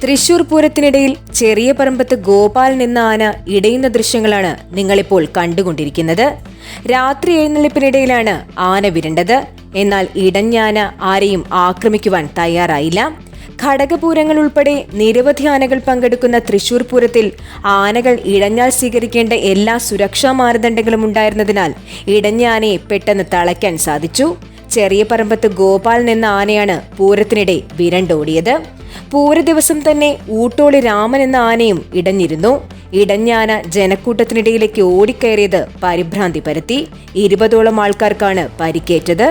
തൃശൂർ പൂരത്തിനിടയിൽ ചെറിയ പറമ്പത്ത് ഗോപാൽ നിന്ന ആന ഇടയുന്ന ദൃശ്യങ്ങളാണ് നിങ്ങളിപ്പോൾ കണ്ടുകൊണ്ടിരിക്കുന്നത്. രാത്രി എഴുന്നള്ളിപ്പിനിടയിലാണ് ആന വിരണ്ടത്. എന്നാൽ ഇടഞ്ഞാന ആരെയും ആക്രമിക്കുവാൻ തയ്യാറായില്ല. ഘടകപൂരങ്ങൾ ഉൾപ്പെടെ നിരവധി ആനകൾ പങ്കെടുക്കുന്ന തൃശൂർ പൂരത്തിൽ ആനകൾ ഇടഞ്ഞാൽ സ്വീകരിക്കേണ്ട എല്ലാ സുരക്ഷാ മാനദണ്ഡങ്ങളും ഉണ്ടായിരുന്നതിനാൽ ഇടഞ്ഞ ആനയെ പെട്ടെന്ന് തളയ്ക്കാൻ സാധിച്ചു. ചെറിയ പറമ്പത്ത് ഗോപാൽ നിന്ന ആനയാണ് പൂരത്തിനിടെ വിരണ്ടോടിയത്. പൂര ദിവസം തന്നെ ഊട്ടോളി രാമൻ എന്ന ആനയും ഇടഞ്ഞിരുന്നു. ഇടഞ്ഞാന ജനക്കൂട്ടത്തിനിടയിലേക്ക് ഓടിക്കയറിയത് പരിഭ്രാന്തി പരത്തി. 20ഓളം ആൾക്കാർക്കാണ് പരിക്കേറ്റത്.